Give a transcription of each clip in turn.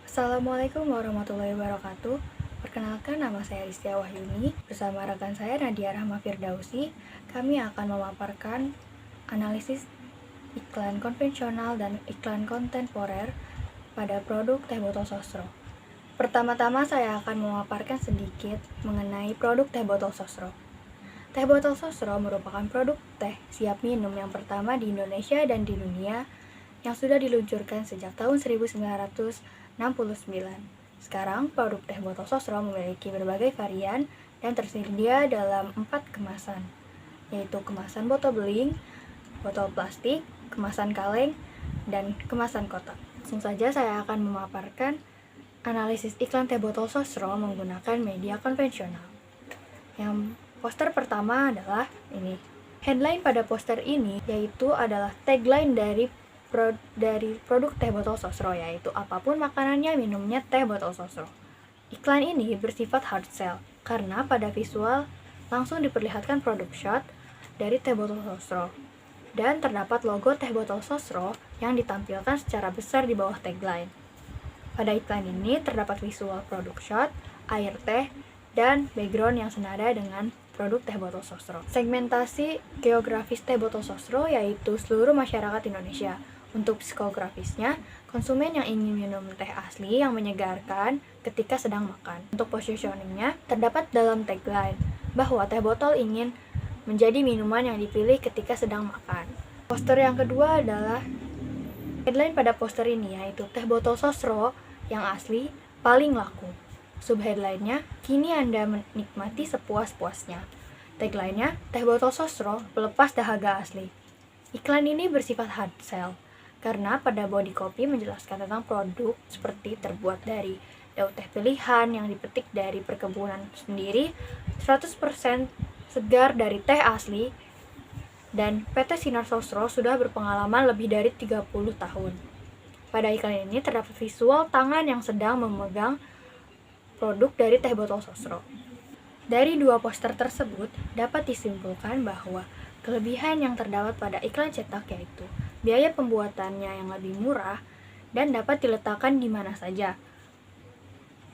Assalamualaikum warahmatullahi wabarakatuh. Perkenalkan, nama saya Rizkia Wahyuni. Bersama rekan saya Nadia Rahma Firdausi, kami akan memaparkan analisis iklan konvensional dan iklan kontemporer pada produk teh botol sosro. Pertama-tama saya akan memaparkan sedikit mengenai produk teh botol sosro. Teh botol sosro merupakan produk teh siap minum yang pertama di Indonesia dan di dunia yang sudah diluncurkan sejak tahun 1969. Sekarang, produk teh botol sosro memiliki berbagai varian dan tersedia dalam 4 kemasan, yaitu kemasan botol beling, botol plastik, kemasan kaleng, dan kemasan kotak. Langsung saja saya akan memaparkan analisis iklan teh botol sosro menggunakan media konvensional. Yang poster pertama adalah ini. Headline pada poster ini yaitu adalah tagline dari produk teh botol sosro, yaitu apapun makanannya, minumnya teh botol sosro. Iklan ini bersifat hard sell karena pada visual langsung diperlihatkan produk shot dari teh botol sosro dan terdapat logo teh botol sosro yang ditampilkan secara besar di bawah tagline. Pada iklan ini terdapat visual produk shot, air teh, dan background yang senada dengan produk teh botol sosro. Segmentasi geografis teh botol sosro yaitu seluruh masyarakat Indonesia. Untuk psikografisnya, konsumen yang ingin minum teh asli yang menyegarkan ketika sedang makan. Untuk positioningnya, terdapat dalam tagline bahwa teh botol ingin menjadi minuman yang dipilih ketika sedang makan. Poster yang kedua adalah headline pada poster ini, yaitu teh botol sosro yang asli paling laku. Subheadline-nya, kini Anda menikmati sepuas-puasnya. Tagline-nya, teh botol sosro pelepas dahaga asli. Iklan ini bersifat hard sell karena pada body copy menjelaskan tentang produk seperti terbuat dari daun teh pilihan yang dipetik dari perkebunan sendiri, 100% segar dari teh asli, dan PT Sinar Sosro sudah berpengalaman lebih dari 30 tahun. Pada iklan ini terdapat visual tangan yang sedang memegang produk dari teh botol sosro. Dari dua poster tersebut dapat disimpulkan bahwa kelebihan yang terdapat pada iklan cetak yaitu biaya pembuatannya yang lebih murah dan dapat diletakkan di mana saja.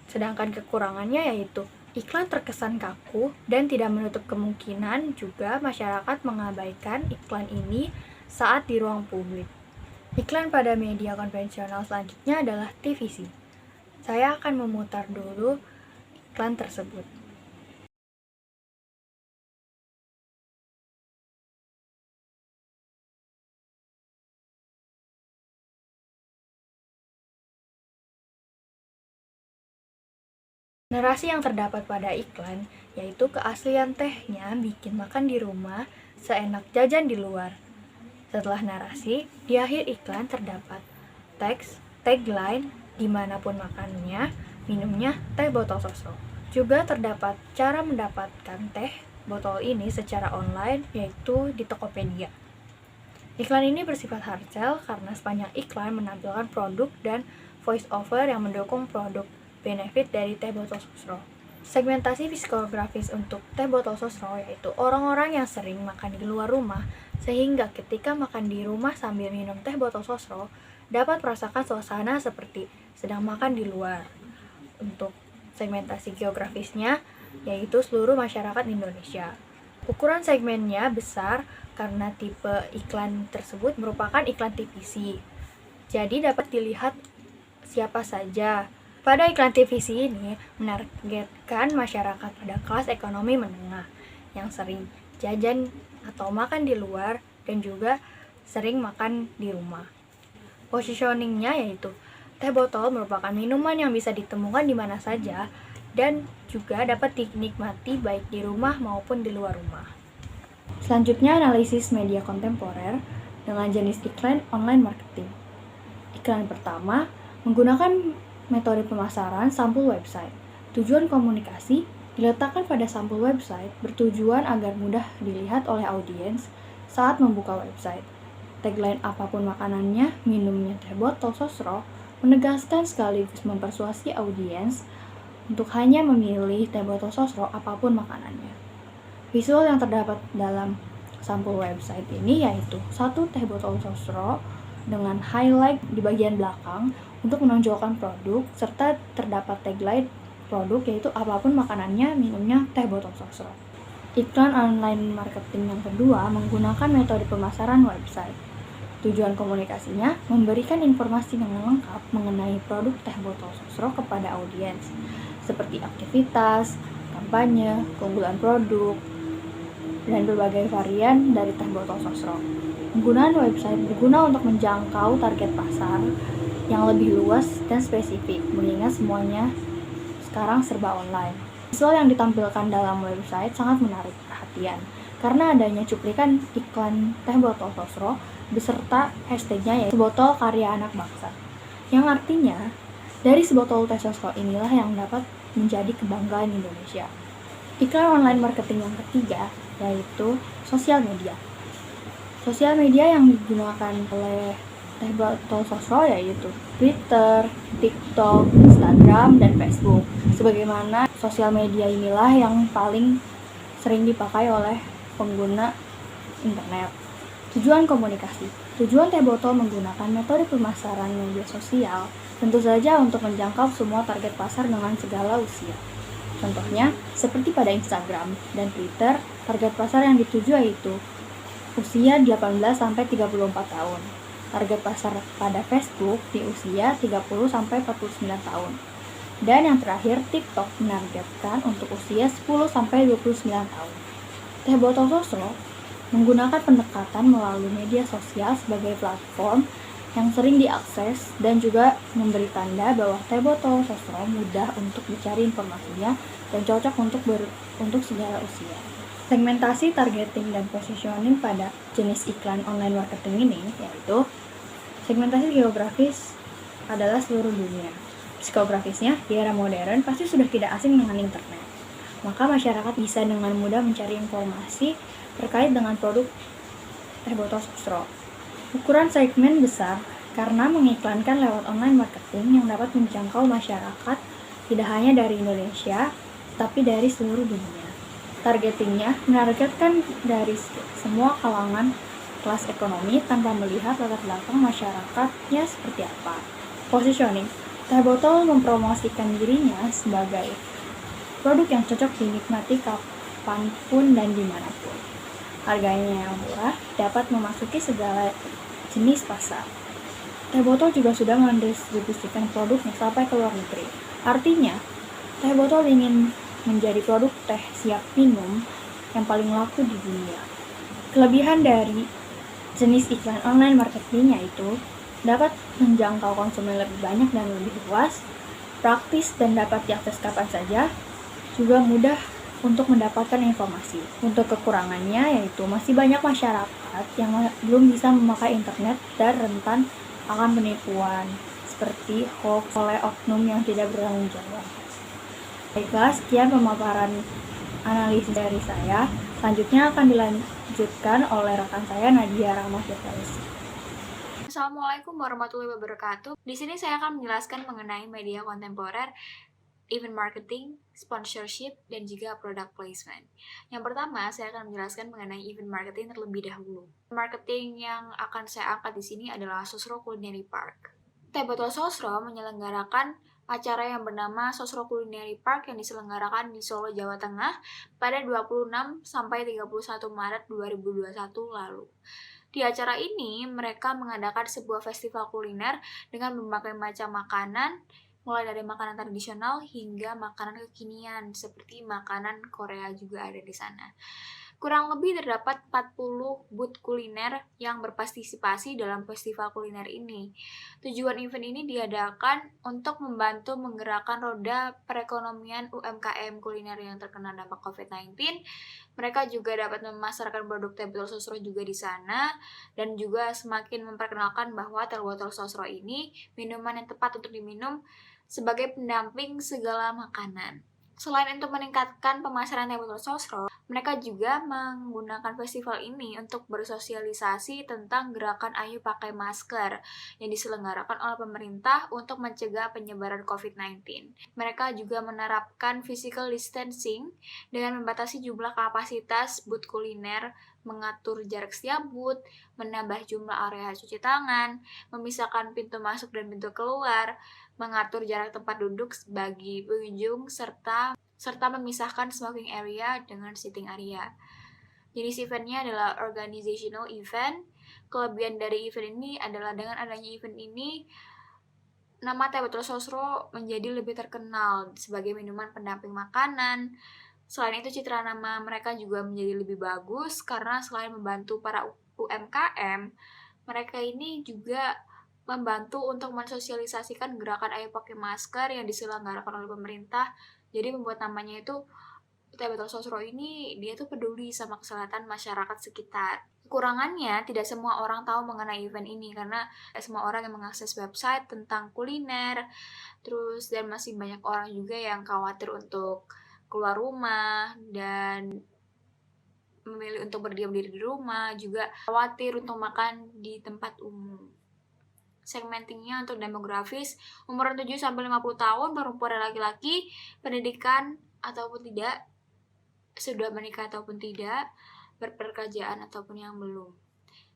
Sedangkan kekurangannya yaitu iklan terkesan kaku dan tidak menutup kemungkinan juga masyarakat mengabaikan iklan ini saat di ruang publik. Iklan pada media konvensional selanjutnya adalah TVC. Saya akan memutar dulu iklan tersebut. Narasi yang terdapat pada iklan yaitu keaslian tehnya bikin makan di rumah seenak jajan di luar. Setelah narasi, di akhir iklan terdapat teks, tagline, dimanapun makannya, minumnya teh botol sosro. Juga terdapat cara mendapatkan teh botol ini secara online yaitu di Tokopedia. Iklan ini bersifat hard sell karena sepanjang iklan menampilkan produk dan voice over yang mendukung produk benefit dari teh botol sosro. Segmentasi psikografis untuk teh botol sosro yaitu orang-orang yang sering makan di luar rumah sehingga ketika makan di rumah sambil minum teh botol sosro dapat merasakan suasana seperti sedang makan di luar. Untuk segmentasi geografisnya yaitu seluruh masyarakat Indonesia. Ukuran segmennya besar karena tipe iklan tersebut merupakan iklan TVC. Jadi dapat dilihat siapa saja. Pada iklan TVC ini menargetkan masyarakat pada kelas ekonomi menengah yang sering jajan atau makan di luar dan juga sering makan di rumah. Positioningnya yaitu teh botol merupakan minuman yang bisa ditemukan di mana saja dan juga dapat dinikmati baik di rumah maupun di luar rumah. Selanjutnya analisis media kontemporer dengan jenis iklan online marketing. Iklan pertama menggunakan metode pemasaran sampul website. Tujuan komunikasi diletakkan pada sampul website bertujuan agar mudah dilihat oleh audiens saat membuka website. Tagline apapun makanannya, minumnya teh botol sosro menegaskan sekaligus mempersuasi audiens untuk hanya memilih teh botol sosro apapun makanannya. Visual yang terdapat dalam sampul website ini yaitu satu teh botol sosro dengan highlight di bagian belakang untuk menonjolkan produk, serta terdapat tagline produk yaitu apapun makanannya, minumnya teh botol sosro. Iklan online marketing yang kedua menggunakan metode pemasaran website. Tujuan komunikasinya memberikan informasi yang lengkap mengenai produk teh botol sosro kepada audiens, seperti aktivitas, kampanye, keunggulan produk, dan berbagai varian dari teh botol sosro. Penggunaan website berguna untuk menjangkau target pasar yang lebih luas dan spesifik, mengingat semuanya sekarang serba online. Visual yang ditampilkan dalam website sangat menarik perhatian, karena adanya cuplikan iklan teh botol sosro beserta hashtagnya yaitu sebotol karya anak bangsa, yang artinya dari sebotol teh sosro inilah yang dapat menjadi kebanggaan Indonesia. Iklan online marketing yang ketiga yaitu sosial media. Sosial media yang digunakan oleh teh botol sosro yaitu Twitter, TikTok, Instagram, dan Facebook. Sebagaimana sosial media inilah yang paling sering dipakai oleh pengguna internet. Tujuan komunikasi. Tujuan teh botol menggunakan metode pemasaran media sosial tentu saja untuk menjangkau semua target pasar dengan segala usia. Contohnya, seperti pada Instagram dan Twitter, target pasar yang dituju yaitu usia 18-34 tahun. Target pasar pada Facebook di usia 30-49 tahun. Dan yang terakhir, TikTok menargetkan untuk usia 10-29 tahun. Teh botol sosro menggunakan pendekatan melalui media sosial sebagai platform yang sering diakses dan juga memberi tanda bahwa teh botol sosro mudah untuk dicari informasinya dan cocok untuk segala usia. Segmentasi, targeting, dan positioning pada jenis iklan online marketing ini yaitu segmentasi geografis adalah seluruh dunia. Psikografisnya, di era modern pasti sudah tidak asing dengan internet. Maka masyarakat bisa dengan mudah mencari informasi terkait dengan produk teh botol sosro. Ukuran segmen besar karena mengiklankan lewat online marketing yang dapat menjangkau masyarakat tidak hanya dari Indonesia, tapi dari seluruh dunia. Targetingnya menargetkan dari semua kalangan kelas ekonomi tanpa melihat latar belakang masyarakatnya seperti apa. Positioning. Teh botol mempromosikan dirinya sebagai produk yang cocok dinikmati kapanpun dan dimanapun. Harganya yang murah dapat memasuki segala jenis pasar. Teh botol juga sudah mendistribusikan produknya sampai ke luar negeri. Artinya, teh botol ingin menjadi produk teh siap minum yang paling laku di dunia. Kelebihan dari jenis iklan online marketing yaitu dapat menjangkau konsumen lebih banyak dan lebih luas, praktis dan dapat diakses kapan saja, juga mudah untuk mendapatkan informasi. Untuk kekurangannya yaitu masih banyak masyarakat yang belum bisa memakai internet dan rentan akan penipuan seperti hoax oleh oknum yang tidak bertanggung jawab. Baiklah, sekian pemaparan analisis dari saya. Selanjutnya akan dilanjutkan oleh rekan saya Nadia Rahma Firdaus. Assalamualaikum warahmatullahi wabarakatuh. Di sini saya akan menjelaskan mengenai media kontemporer, event marketing, sponsorship, dan juga product placement. Yang pertama, saya akan menjelaskan mengenai event marketing terlebih dahulu. Marketing yang akan saya angkat di sini adalah Sosro Culinary Park. Teh Botol Sosro menyelenggarakan acara yang bernama Sosro Culinary Park yang diselenggarakan di Solo, Jawa Tengah pada 26 sampai 31 Maret 2021 lalu. Di acara ini, mereka mengadakan sebuah festival kuliner dengan berbagai macam makanan, mulai dari makanan tradisional hingga makanan kekinian, seperti makanan Korea juga ada di sana. Kurang lebih terdapat 40 booth kuliner yang berpartisipasi dalam festival kuliner ini. Tujuan event ini diadakan untuk membantu menggerakkan roda perekonomian UMKM kuliner yang terkena dampak COVID-19. Mereka juga dapat memasarkan produk teh botol sosro juga di sana, dan juga semakin memperkenalkan bahwa teh botol sosro ini minuman yang tepat untuk diminum sebagai pendamping segala makanan. Selain untuk meningkatkan pemasaran teh botol sosro, mereka juga menggunakan festival ini untuk bersosialisasi tentang gerakan Ayo Pakai Masker yang diselenggarakan oleh pemerintah untuk mencegah penyebaran COVID-19. Mereka juga menerapkan physical distancing dengan membatasi jumlah kapasitas booth kuliner mengatur jarak setiap booth, menambah jumlah area cuci tangan, memisahkan pintu masuk dan pintu keluar, mengatur jarak tempat duduk bagi pengunjung, serta memisahkan smoking area dengan sitting area. Jenis eventnya adalah organizational event. Kelebihan dari event ini adalah dengan adanya event ini, nama Teh Botol Sosro menjadi lebih terkenal sebagai minuman pendamping makanan. Selain itu, citra nama mereka juga menjadi lebih bagus karena selain membantu para UMKM, mereka ini juga membantu untuk mensosialisasikan gerakan Ayo Pakai Masker yang diselenggarakan oleh pemerintah. Jadi membuat namanya itu Teh Botol Sosro ini, dia tuh peduli sama kesehatan masyarakat sekitar. Kekurangannya, tidak semua orang tahu mengenai event ini karena tidak semua orang yang mengakses website tentang kuliner, dan masih banyak orang juga yang khawatir untuk keluar rumah dan memilih untuk berdiam diri di rumah, juga khawatir untuk makan di tempat umum. Segmentingnya untuk demografis, umuran 7-50 tahun, perempuan dan laki-laki, pendidikan ataupun tidak, sudah menikah ataupun tidak, berpekerjaan ataupun yang belum.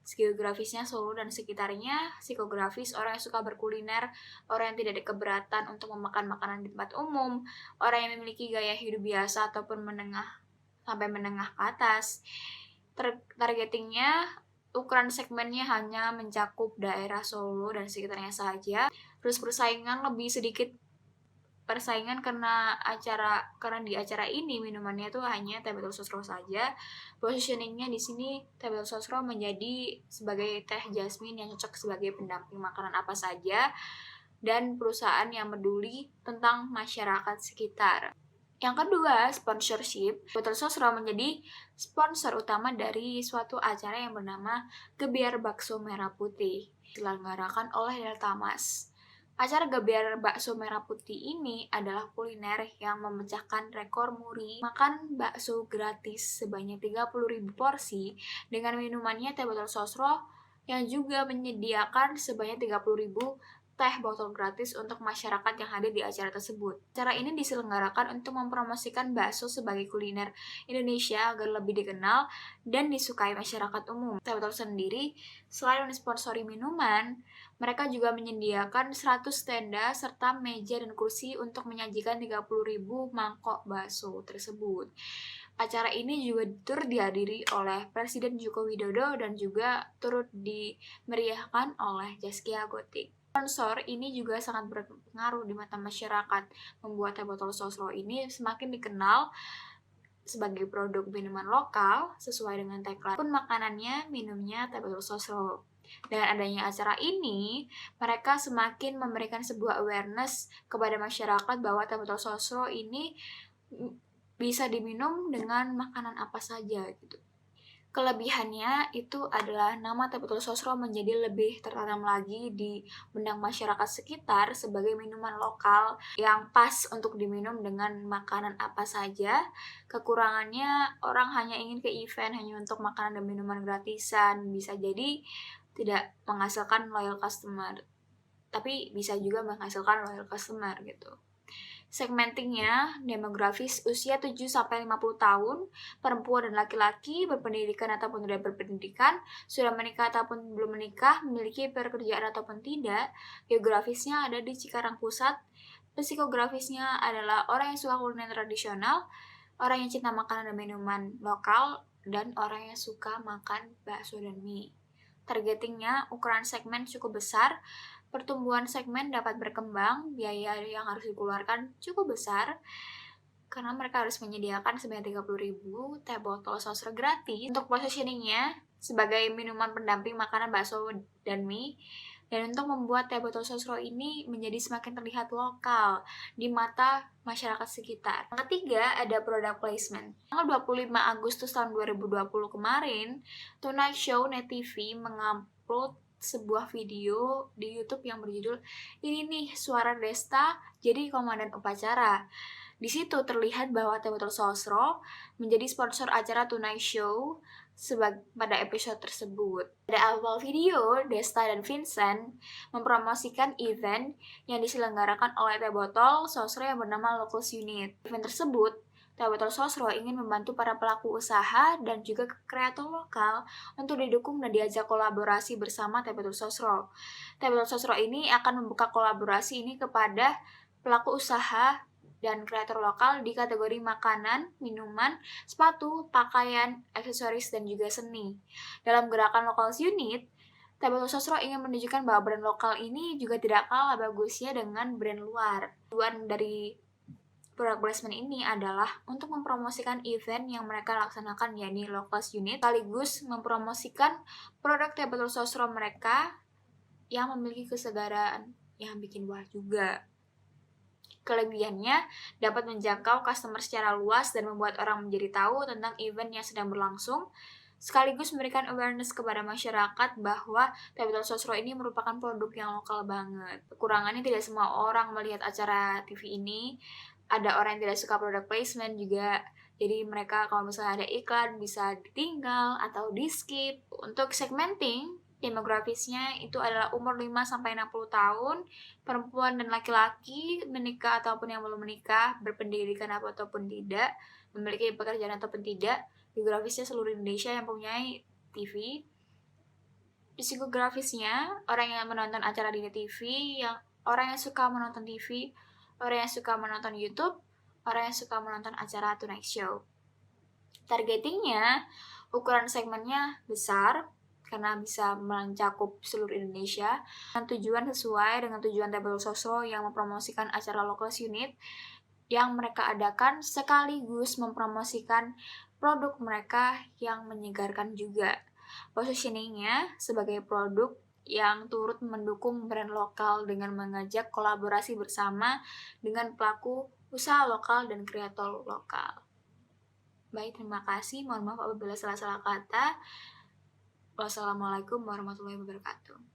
Geografisnya Solo dan sekitarnya. Psikografis, orang yang suka berkuliner, orang yang tidak ada keberatan untuk memakan makanan di tempat umum, orang yang memiliki gaya hidup biasa ataupun menengah sampai menengah ke atas. Targetingnya, ukuran segmennya hanya mencakup daerah Solo dan sekitarnya saja. Terus persaingan lebih sedikit karena di acara ini minumannya tuh hanya Teh Botol Sosro saja. Positioningnya di sini Teh Botol Sosro menjadi sebagai teh jasmine yang cocok sebagai pendamping makanan apa saja dan perusahaan yang peduli tentang masyarakat sekitar. Yang kedua, sponsorship. Botol Sosro menjadi sponsor utama dari suatu acara yang bernama Gebiar Bakso Merah Putih, diselenggarakan oleh Deltamas. Acara Gebiar Bakso Merah Putih ini adalah kuliner yang memecahkan rekor muri makan bakso gratis sebanyak 30.000 porsi dengan minumannya Teh Botol Sosro yang juga menyediakan sebanyak 30.000 teh botol gratis untuk masyarakat yang hadir di acara tersebut. Acara ini diselenggarakan untuk mempromosikan bakso sebagai kuliner Indonesia agar lebih dikenal dan disukai masyarakat umum. Teh Botol sendiri, selain mensponsori minuman, mereka juga menyediakan 100 tenda serta meja dan kursi untuk menyajikan 30.000 mangkok bakso tersebut. Acara ini juga turut dihadiri oleh Presiden Joko Widodo dan juga turut dimeriahkan oleh Zaskia Gotik. Sponsor ini juga sangat berpengaruh di mata masyarakat, membuat Teh Botol Sosro ini semakin dikenal sebagai produk minuman lokal sesuai dengan tagline pun makanannya, minumnya Teh Botol Sosro. Dengan adanya acara ini, mereka semakin memberikan sebuah awareness kepada masyarakat bahwa Teh Botol Sosro ini bisa diminum dengan makanan apa saja gitu. Kelebihannya itu adalah nama Teh Botol Sosro menjadi lebih tertanam lagi di benak masyarakat sekitar sebagai minuman lokal yang pas untuk diminum dengan makanan apa saja. Kekurangannya, orang hanya ingin ke event hanya untuk makanan dan minuman gratisan, bisa jadi tidak menghasilkan loyal customer, tapi bisa juga menghasilkan loyal customer gitu. Segmentingnya, demografis usia 7-50 tahun, perempuan dan laki-laki, berpendidikan ataupun tidak berpendidikan, sudah menikah ataupun belum menikah, memiliki pekerjaan ataupun tidak. Geografisnya ada di Cikarang Pusat. Psikografisnya adalah orang yang suka kuliner tradisional, orang yang cinta makanan dan minuman lokal, dan orang yang suka makan bakso dan mie. Targetingnya, ukuran segmen cukup besar. Pertumbuhan segmen dapat berkembang, biaya yang harus dikeluarkan cukup besar karena mereka harus menyediakan sebanyak 30.000 teh botol sosro gratis untuk positioningnya sebagai minuman pendamping makanan bakso dan mie, dan untuk membuat teh botol sosro ini menjadi semakin terlihat lokal di mata masyarakat sekitar. Yang ketiga, ada product placement. Tanggal 25 Agustus tahun 2020 kemarin, Tonight Show Net TV mengupload sebuah video di YouTube yang berjudul "Ini nih suara Desta jadi komandan upacara". Di situ terlihat bahwa Teh Botol Sosro menjadi sponsor acara Tonight Show pada episode tersebut. Pada awal video, Desta dan Vincent mempromosikan event yang diselenggarakan oleh Teh Botol Sosro yang bernama Locals Unit. Event tersebut Tabletor Sosro ingin membantu para pelaku usaha dan juga kreator lokal untuk didukung dan diajak kolaborasi bersama Tabletor Sosro. Tabletor Sosro ini akan membuka kolaborasi ini kepada pelaku usaha dan kreator lokal di kategori makanan, minuman, sepatu, pakaian, aksesoris, dan juga seni. Dalam gerakan Locals Unit, Tabletor Sosro ingin menunjukkan bahwa brand lokal ini juga tidak kalah bagusnya dengan brand luar. Tujuan dari product placement ini adalah untuk mempromosikan event yang mereka laksanakan, yakni Locals Unit, sekaligus mempromosikan produk Tabletor Sosro mereka yang memiliki kesegaran yang bikin wah juga. Kelebihannya dapat menjangkau customer secara luas dan membuat orang menjadi tahu tentang event yang sedang berlangsung, sekaligus memberikan awareness kepada masyarakat bahwa Tabletor Sosro ini merupakan produk yang lokal banget. Kekurangannya tidak semua orang melihat acara TV ini, ada orang yang tidak suka product placement juga, jadi mereka kalau misalnya ada iklan bisa ditinggal atau di skip. Untuk segmenting, demografisnya itu adalah umur 5-60 tahun, perempuan dan laki-laki, menikah ataupun yang belum menikah, berpendidikan ataupun tidak, memiliki pekerjaan ataupun tidak. Geografisnya seluruh Indonesia yang mempunyai TV. Psikografisnya orang yang menonton acara di TV, orang yang suka menonton TV, orang yang suka menonton YouTube, orang yang suka menonton acara Tonight Show. Targetingnya, ukuran segmennya besar karena bisa mencakup seluruh Indonesia, dan tujuan sesuai dengan tujuan Tabletor Sosro yang mempromosikan acara Locals Unit yang mereka adakan, sekaligus mempromosikan produk mereka yang menyegarkan juga. Positioningnya sebagai produk yang turut mendukung brand lokal dengan mengajak kolaborasi bersama dengan pelaku usaha lokal dan kreator lokal. Baik, terima kasih. Mohon maaf apabila salah-salah kata. Wassalamualaikum warahmatullahi wabarakatuh.